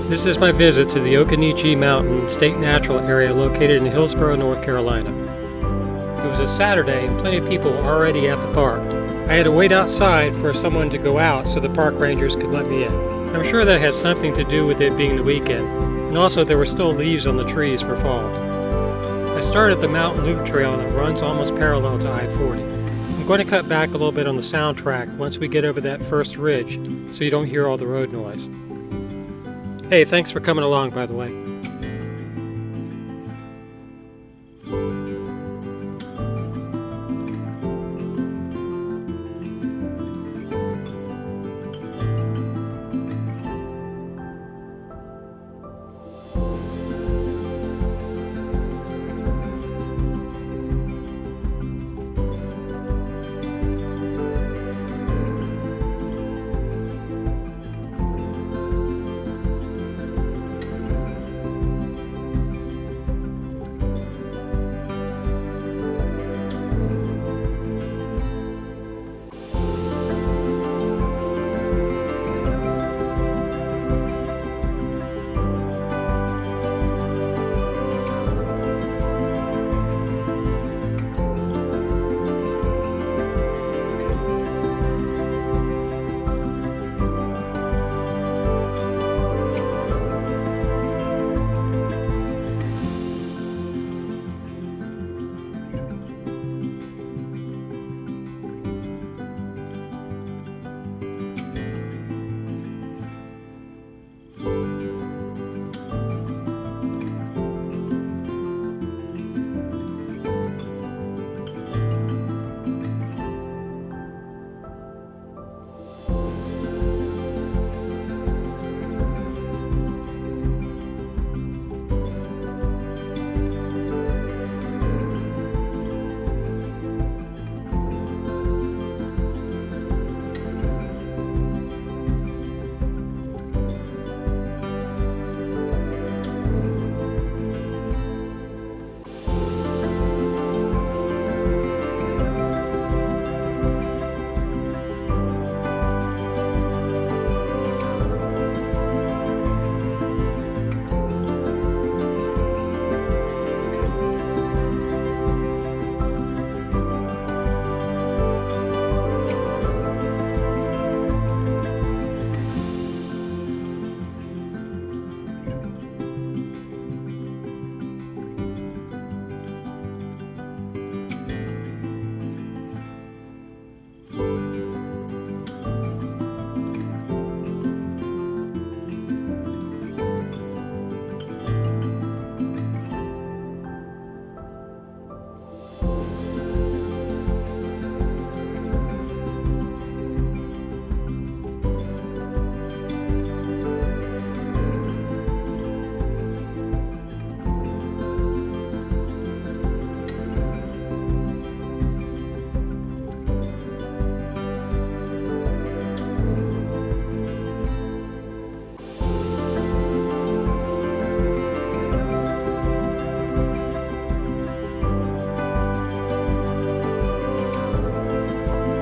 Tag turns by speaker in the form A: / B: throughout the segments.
A: This is my visit to the Occoneechee Mountain State Natural Area located in Hillsborough, North Carolina. It was a Saturday and plenty of people were already at the park. I had to wait outside for someone to go out so the park rangers could let me in. I'm sure that had something to do with it being the weekend, and also there were still leaves on the trees for fall. I started at the Mountain Loop Trail that runs almost parallel to I-40. I'm going to cut back a little bit on the soundtrack once we get over that first ridge so you don't hear all the road noise. Hey, thanks for coming along, by the way.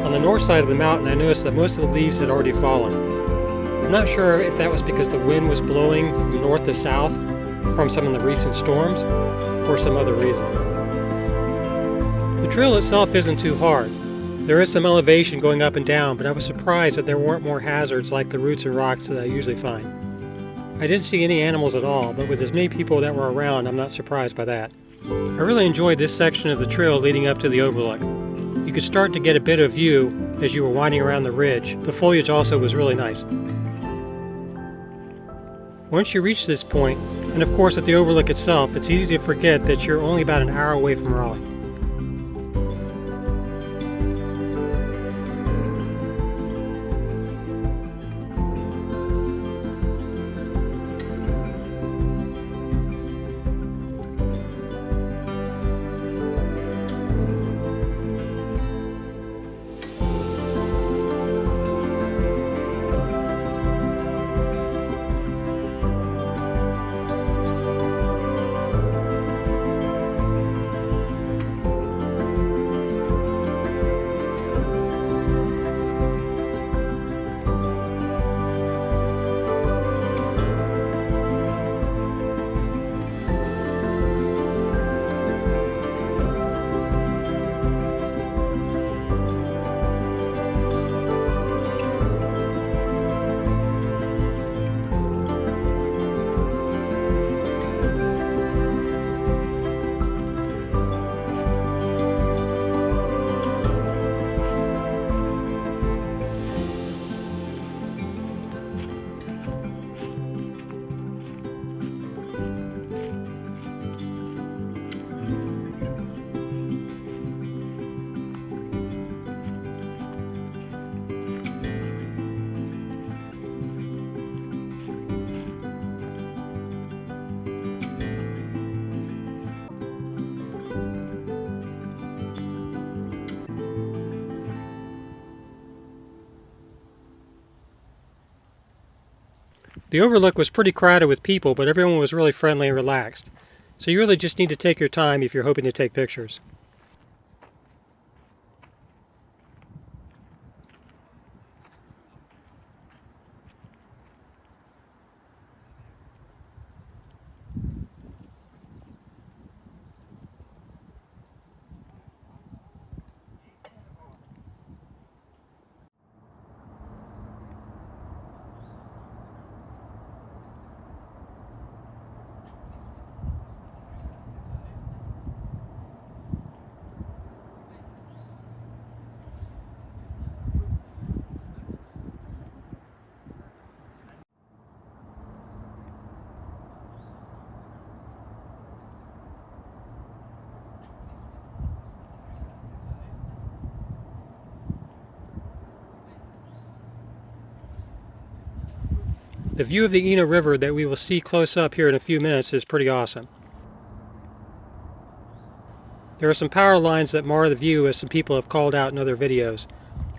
A: On the north side of the mountain, I noticed that most of the leaves had already fallen. I'm not sure if that was because the wind was blowing from north to south from some of the recent storms, or some other reason. The trail itself isn't too hard. There is some elevation going up and down, but I was surprised that there weren't more hazards like the roots and rocks that I usually find. I didn't see any animals at all, but with as many people that were around, I'm not surprised by that. I really enjoyed this section of the trail leading up to the Overlook. You could start to get a bit of view as you were winding around the ridge. The foliage also was really nice. Once you reach this point, and of course at the Overlook itself, it's easy to forget that you're only about an hour away from Raleigh. The Overlook was pretty crowded with people, but everyone was really friendly and relaxed. So you really just need to take your time if you're hoping to take pictures. The view of the Eno River that we will see close up here in a few minutes is pretty awesome. There are some power lines that mar the view, as some people have called out in other videos.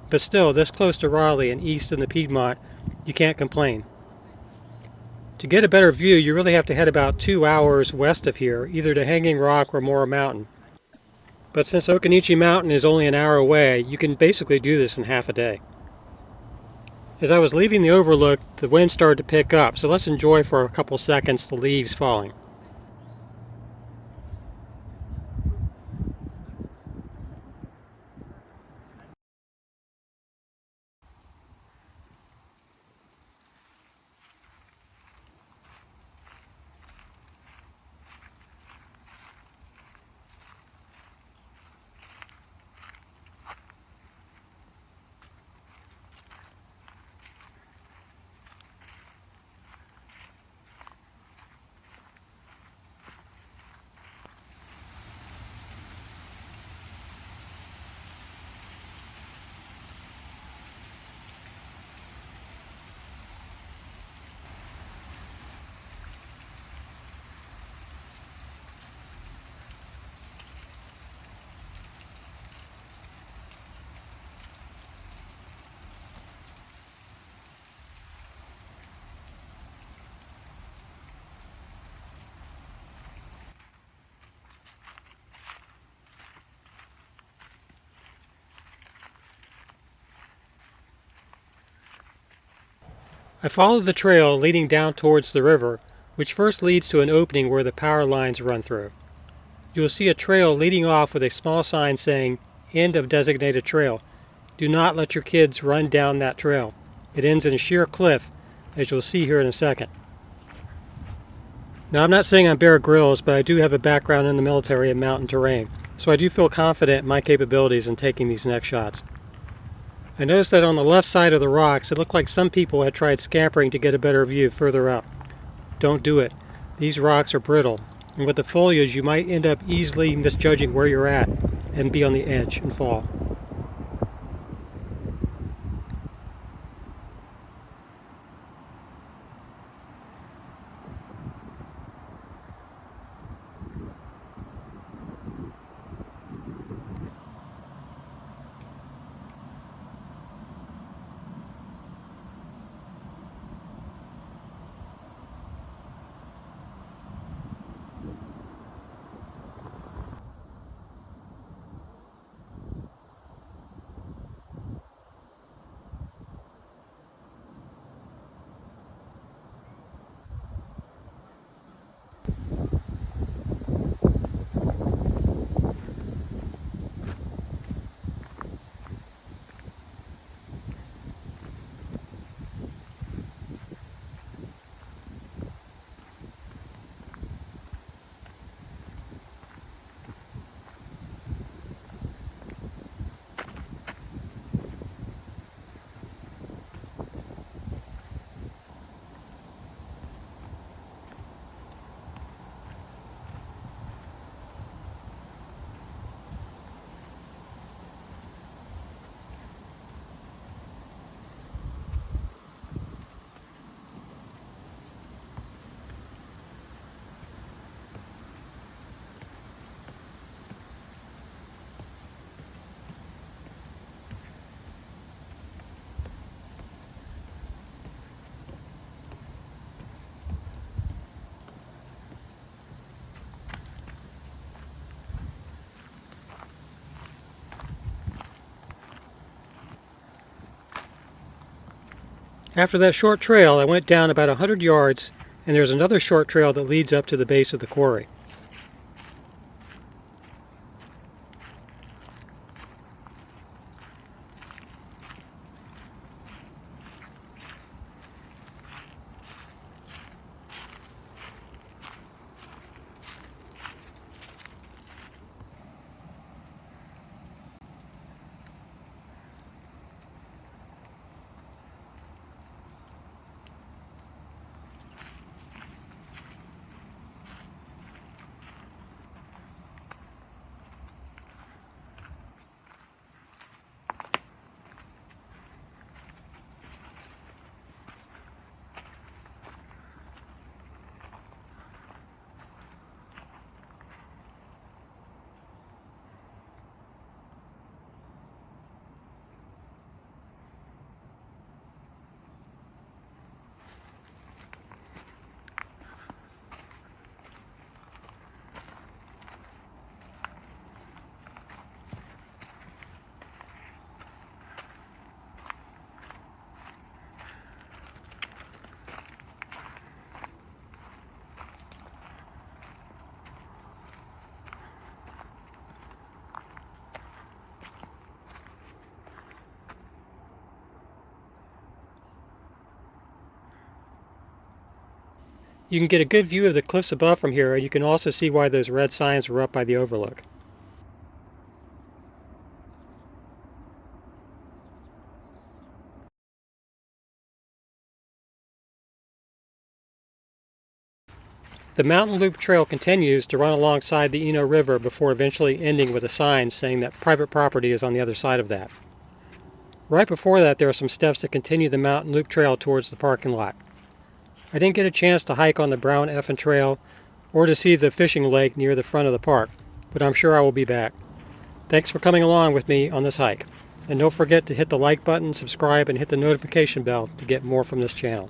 A: But still, this close to Raleigh and east in the Piedmont, you can't complain. To get a better view, you really have to head about 2 hours west of here, either to Hanging Rock or Moore Mountain. But since Occoneechee Mountain is only an hour away, you can basically do this in half a day. As I was leaving the Overlook, the wind started to pick up, so let's enjoy for a couple seconds the leaves falling. I followed the trail leading down towards the river, which first leads to an opening where the power lines run through. You will see a trail leading off with a small sign saying, "End of designated trail." Do not let your kids run down that trail. It ends in a sheer cliff, as you'll see here in a second. Now, I'm not saying I'm Bear Grylls, but I do have a background in the military and mountain terrain, so I do feel confident in my capabilities in taking these next shots. I noticed that on the left side of the rocks, it looked like some people had tried scampering to get a better view further up. Don't do it. These rocks are brittle, and with the foliage you might end up easily misjudging where you're at and be on the edge and fall. After that short trail, I went down about 100 yards, and there's another short trail that leads up to the base of the quarry. You can get a good view of the cliffs above from here, and you can also see why those red signs were up by the Overlook. The mountain loop trail continues to run alongside the Eno River before eventually ending with a sign saying that private property is on the other side of that. Right before that, there are some steps that continue the mountain loop trail towards the parking lot. I didn't get a chance to hike on the Brown Effin Trail or to see the fishing lake near the front of the park, but I'm sure I will be back. Thanks for coming along with me on this hike. And don't forget to hit the like button, subscribe, and hit the notification bell to get more from this channel.